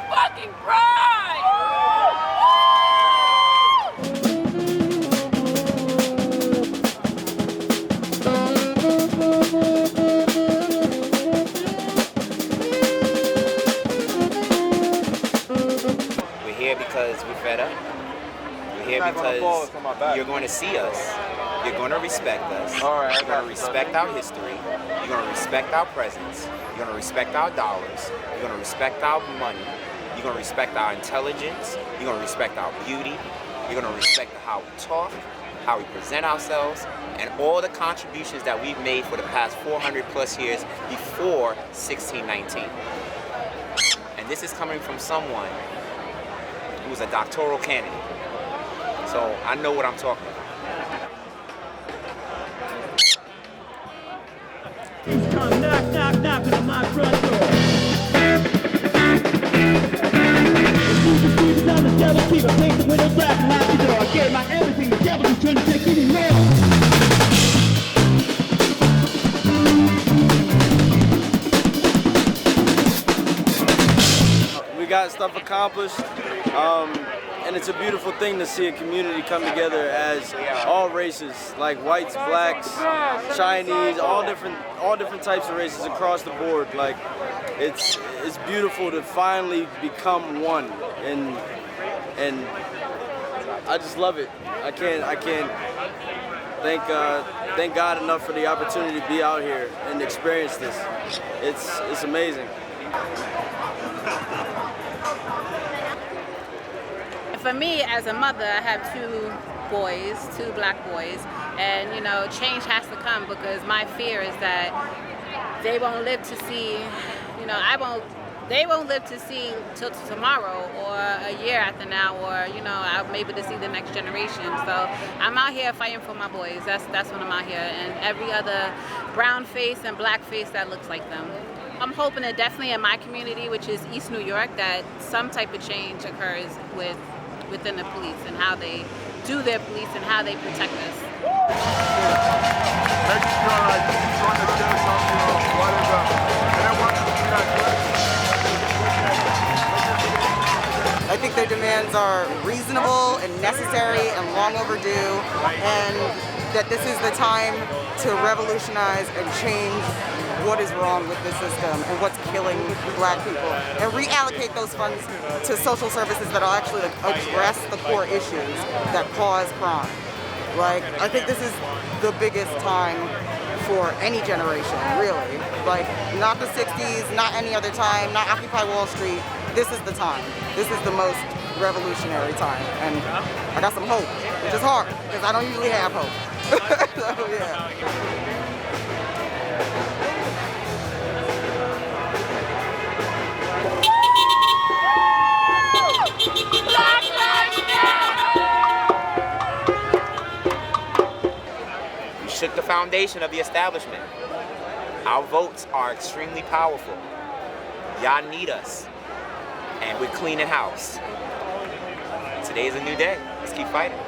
fucking pride! We're here because we're fed up. We're here because you're going to see us. You're going to respect us. You're going to respect our history. You're going to respect our presence. You're going to respect our dollars. You're going to respect our money. You're going to respect our intelligence. You're going to respect our beauty. You're going to respect how we talk, how we present ourselves, and all the contributions that we've made for the past 400 plus years before 1619. And this is coming from someone who was a doctoral candidate. So I know what I'm talking about. Come knock, knock, knock on my front door. I'm the devil, keep a paint the window black and lock the door. I gave my everything, the devil just trying to take any more. We got stuff accomplished, and it's a beautiful thing to see a community come together as all races, like whites, blacks, Chinese, all different types of races across the board. Like it's beautiful to finally become one, and I just love it. I can't thank God enough for the opportunity to be out here and experience this. It's amazing. For me, as a mother, I have two black boys, and you know, change has to come because my fear is that they won't live to see, you know, they won't live to see till tomorrow or a year after now, or you know, I'll maybe to see the next generation. So I'm out here fighting for my boys. That's when I'm out here, and every other brown face and black face that looks like them. I'm hoping that definitely in my community, which is East New York, that some type of change occurs within the police and how they do their police and how they protect us. I think their demands are reasonable and necessary and long overdue, and that this is the time to revolutionize and change what is wrong with the system and what's killing black people, and reallocate those funds to social services that will actually address the core issues that cause crime. Like, I think this is the biggest time for any generation, really. Like, not the 60s, not any other time, not Occupy Wall Street. This is the time. This is the most revolutionary time. And I got some hope, which is hard, because I don't usually have hope. So, yeah. We shook the foundation of the establishment. Our votes are extremely powerful. Y'all need us. And we're cleaning house. Today's a new day. Let's keep fighting.